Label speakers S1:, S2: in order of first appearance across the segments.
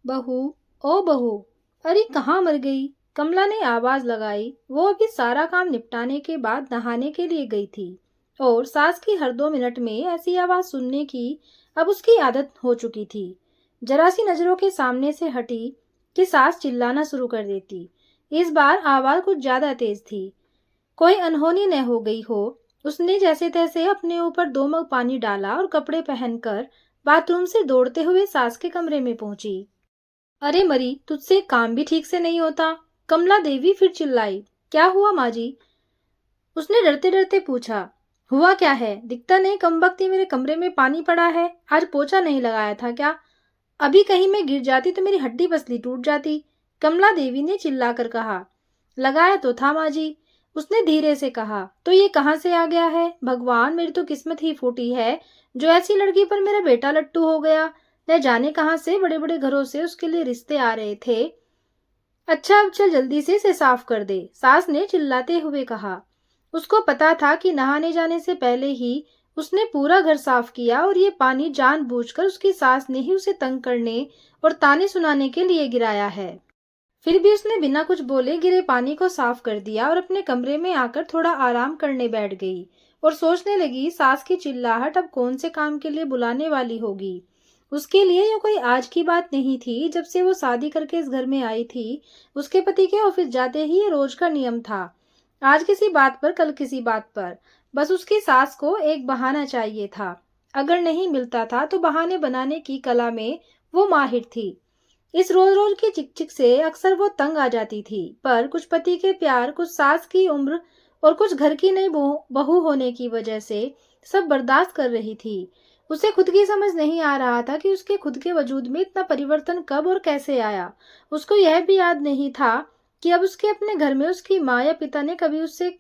S1: बहू, ओ बहू, अरे कहाँ मर गई? कमला ने आवाज लगाई। वो अभी सारा काम निपटाने के बाद नहाने के लिए गई थी और सास की हर 2 मिनट में ऐसी आवाज सुनने की अब उसकी आदत हो चुकी थी। जरा सी नजरों के सामने से हटी कि सास चिल्लाना शुरू कर देती। इस बार आवाज कुछ ज्यादा तेज थी। कोई अनहोनी न हो गई हो। उसने जैसे तैसे अपने ऊपर 2 मग पानी डाला और कपड़े पहनकर बाथरूम से दौड़ते हुए सास के कमरे में पहुंची। अरे मरी, तुझसे काम भी ठीक से नहीं होता। कमला देवी फिर चिल्लाई। क्या हुआ माँ जी? उसने डरते डरते पूछा। हुआ क्या है? दिखता नहीं कमबख्ती मेरे कमरे में पानी पड़ा है। आज पोछा नहीं लगाया था क्या? अभी कहीं मैं गिर जाती तो मेरी हड्डी पसली टूट जाती। कमला देवी ने चिल्लाकर कहा। लगाया तो था माँ जी, उसने धीरे से कहा। तो ये कहाँ से आ गया है? भगवान, मेरी तो किस्मत ही फूटी है जो ऐसी लड़की पर मेरा बेटा लट्टू हो गया। न जाने कहाँ से बड़े बड़े घरों से उसके लिए रिश्ते आ रहे थे। अच्छा अब चल जल्दी से इसे साफ कर दे, सास ने चिल्लाते हुए कहा। उसको पता था कि नहाने जाने से पहले ही उसने पूरा घर साफ किया और ये पानी जानबूझकर उसकी सास ने ही उसे तंग करने और ताने सुनाने के लिए गिराया है। फिर भी उसने बिना कुछ बोले गिरे पानी को साफ कर दिया और अपने कमरे में आकर थोड़ा आराम करने बैठ गई और सोचने लगी सास की चिल्लाहट अब कौन से काम के लिए बुलाने वाली होगी। उसके लिए ये कोई आज की बात नहीं थी। जब से वो शादी करके इस घर में आई थी उसके पति के ऑफिस जाते ही ये रोज का नियम था। आज किसी बात पर कल किसी बात पर, बस उसकी सास को एक बहाना चाहिए था। अगर नहीं मिलता था तो बहाने बनाने की कला में वो माहिर थी। इस रोज रोज की चिकचिक से अक्सर वो तंग आ जाती थी, पर कुछ पति के प्यार, कुछ सास की उम्र और कुछ घर की नई बहू होने की वजह से सब बर्दाश्त कर रही थी। उसे खुद की समझ नहीं आ रहा था कि उसके खुद के वजूद में इतना परिवर्तन कब और कैसे आया। उसको यह भी याद नहीं था कि अब उसके अपने घर में उसकी माँ या पिता ने कभी उससे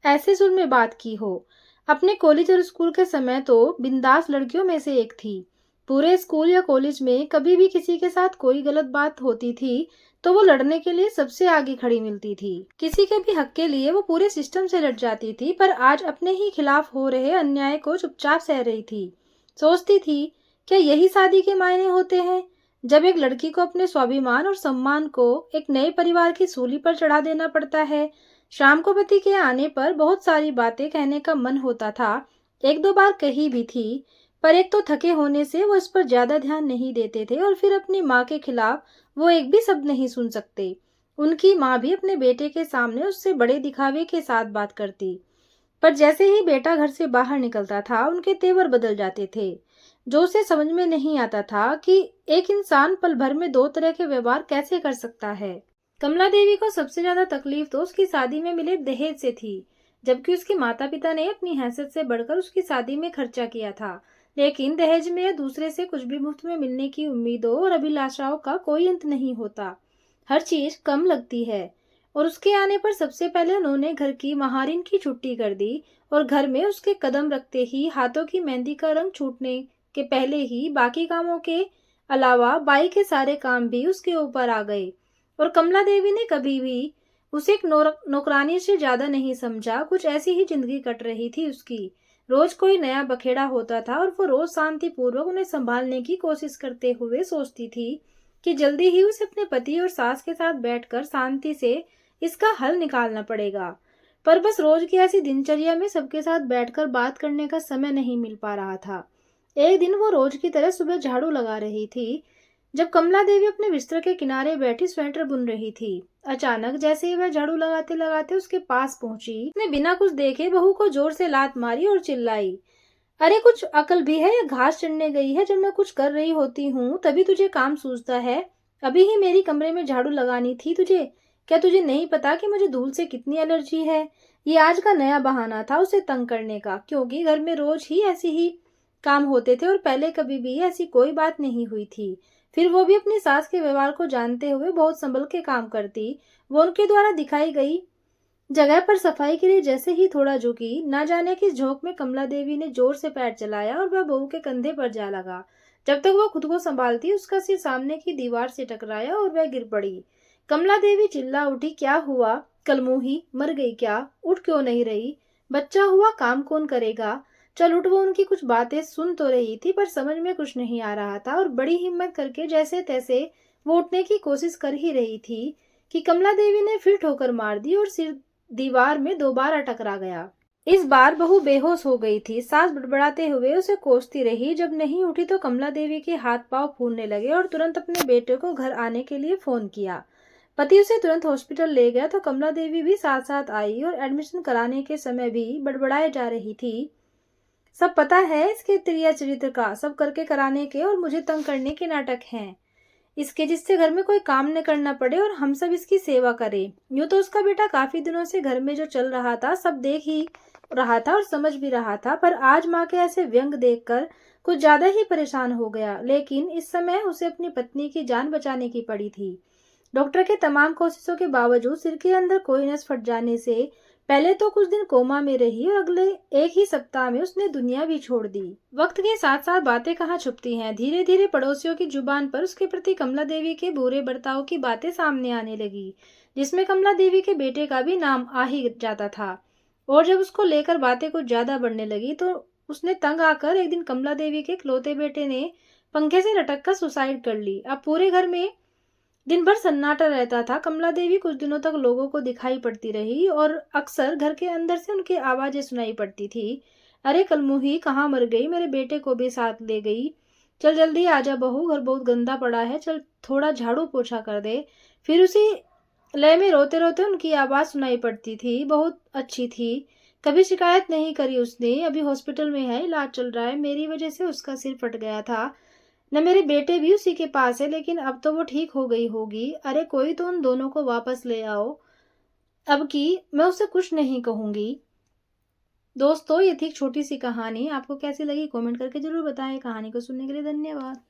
S1: ऐसे सुर में बात की हो। अपने कॉलेज और स्कूल के समय तो बिंदास लड़कियों में से एक थी। पूरे स्कूल या कॉलेज में कभी भी किसी के साथ कोई गलत बात होती थी तो वो लड़ने के लिए सबसे आगे खड़ी मिलती थी। किसी के भी हक के लिए वो पूरे सिस्टम से लड़ जाती थी, पर आज अपने ही खिलाफ हो रहे अन्याय को चुपचाप सह रही थी। सोचती थी, क्या यही शादी के मायने होते हैं? जब एक लड़की को अपने स्वाभिमान और सम्मान को एक नए परिवार की सूली पर चढ़ा देना पड़ता है। शाम को पति के आने पर बहुत सारी बातें कहने का मन होता था। एक दो बार कही भी थी, पर एक तो थके होने से वो इस पर ज्यादा ध्यान नहीं देते थे और फिर अपनी माँ के खिलाफ वो एक भी शब्द नहीं सुन सकते। उनकी माँ भी अपने बेटे के सामने उससे बड़े दिखावे के साथ बात करती, पर जैसे ही बेटा घर से बाहर निकलता था उनके तेवर बदल जाते थे। जो उसे समझ में नहीं आता था कि एक इंसान पल भर में दो तरह के व्यवहार कैसे कर सकता है। कमला देवी को सबसे ज्यादा तकलीफ तो उसकी शादी में मिले दहेज से थी। जबकि उसके माता पिता ने अपनी हैसियत से बढ़कर उसकी शादी में खर्चा किया था, लेकिन दहेज में या दूसरे से कुछ भी मुफ्त में मिलने की उम्मीदों और अभिलाषाओं का कोई अंत नहीं होता। हर चीज कम लगती है। और उसके आने पर सबसे पहले उन्होंने घर की महारिन की छुट्टी कर दी और घर में उसके कदम रखते ही हाथों की मेहंदी का रंग छूटने के पहले ही बाकी कामों के अलावा बाई के सारे काम भी उसके ऊपर आ गए। और कमला देवी ने कभी भी उसे एक नौकरानी से ज्यादा नहीं समझा। कुछ ऐसी ही जिंदगी कट रही थी उसकी। रोज कोई नया बखेड़ा होता था और वो रोज शांति पूर्वक उन्हें संभालने की कोशिश करते हुए सोचती थी कि जल्दी ही उसे अपने पति और सास के साथ बैठकर शांति से इसका हल निकालना पड़ेगा। पर बस रोज की ऐसी दिनचर्या में सबके साथ बैठकर बात करने का समय नहीं मिल पा रहा था। एक दिन वो रोज की तरह सुबह झाड़ू लगा रही थी जब कमला देवी अपने बिस्तर के किनारे बैठी स्वेटर बुन रही थी। अचानक जैसे ही वह झाड़ू लगाते लगाते उसके पास पहुंची, उसने बिना कुछ देखे बहू को जोर से लात मारी और चिल्लाई। अरे कुछ अकल भी है या घास चढ़ने गई है? जब मैं कुछ कर रही होती हूँ तभी तुझे काम सूझता है। अभी ही मेरी कमरे में झाड़ू लगानी थी तुझे। क्या तुझे नहीं पता कि मुझे धूल से कितनी एलर्जी है? ये आज का नया बहाना था उसे तंग करने का, क्योंकि घर में रोज ही ऐसी ही काम होते थे और पहले कभी भी ऐसी कोई बात नहीं हुई थी। फिर वो भी अपनी सास के व्यवहार को जानते हुए बहुत संभल के काम करती। वो उनके द्वारा दिखाई गई जगह पर सफाई के लिए जैसे ही थोड़ा झुकी, ना जाने किस झोंक में कमला देवी ने जोर से पैर चलाया और वह बहू के कंधे पर जा लगा। जब तक वो खुद को संभालती उसका सिर सामने की दीवार से टकराया और वह गिर पड़ी। कमला देवी चिल्ला उठी, क्या हुआ? कलमुही मर गई क्या? उठ क्यों नहीं रही? बच्चा हुआ, काम कौन करेगा? चल उठ। वो उनकी कुछ बातें सुन तो रही थी पर समझ में कुछ नहीं आ रहा था और बड़ी हिम्मत करके जैसे तैसे वो उठने की कोशिश कर ही रही थी कि कमला देवी ने फिर ठोकर मार दी और सिर दीवार में दोबारा टकरा गया। इस बार बहू बेहोश हो गई थी। सास बड़बड़ाते हुए उसे कोसती रही। जब नहीं उठी तो कमला देवी के हाथ पांव फूलने लगे और तुरंत अपने बेटे को घर आने के लिए फोन किया। पति उसे तुरंत हॉस्पिटल ले गया तो कमला देवी भी साथ साथ आई और एडमिशन कराने के समय भी बड़बड़ाए जा रही थी। सब पता है इसके त्रिया चरित्र का, सब करके कराने के और मुझे तंग करने के नाटक हैं इसके, जिससे घर में कोई काम न करना पड़े और हम सब इसकी सेवा करें। यूं तो उसका बेटा काफी दिनों से घर में जो चल रहा था सब देख ही रहा था और समझ भी रहा था, पर आज माँ के ऐसे व्यंग देखकर कुछ ज्यादा ही परेशान हो गया। लेकिन इस समय उसे अपनी पत्नी की जान बचाने की पड़ी थी। डॉक्टर के तमाम कोशिशों के बावजूद सिर के अंदर कोई नस फट जाने से पहले तो कुछ दिन कोमा में रही और अगले एक ही सप्ताह में उसने दुनिया भी छोड़ दी। वक्त के साथ साथ बातें कहाँ छुपती हैं। धीरे धीरे पड़ोसियों की जुबान पर उसके प्रति कमला देवी के बुरे बर्ताव की बातें सामने आने लगी, जिसमें कमला देवी के बेटे का भी नाम आ ही जाता था। और जब उसको लेकर बातें कुछ ज्यादा बढ़ने लगी तो उसने तंग आकर एक दिन कमला देवी के इकलौते बेटे ने पंखे से लटक कर सुसाइड कर ली। अब पूरे घर में दिन भर सन्नाटा रहता था। कमला देवी कुछ दिनों तक लोगों को दिखाई पड़ती रही और अक्सर घर के अंदर से उनकी आवाजें सुनाई पड़ती थी। अरे कलमुही कहाँ मर गई, मेरे बेटे को भी साथ ले गई, चल जल्दी आजा बहू, घर बहुत गंदा पड़ा है, चल थोड़ा झाड़ू पोछा कर दे। फिर उसी लय में रोते रोते उनकी आवाज सुनाई पड़ती थी। बहुत अच्छी थी, कभी शिकायत नहीं करी उसने। अभी हॉस्पिटल में है, इलाज चल रहा है, मेरी वजह से उसका सिर फट गया था न, मेरे बेटे भी उसी के पास है, लेकिन अब तो वो ठीक हो गई होगी। अरे कोई तो उन दोनों को वापस ले आओ, अब की मैं उसे कुछ नहीं कहूंगी। दोस्तों ये थी एक छोटी सी कहानी, आपको कैसी लगी कमेंट करके जरूर बताएं। कहानी को सुनने के लिए धन्यवाद।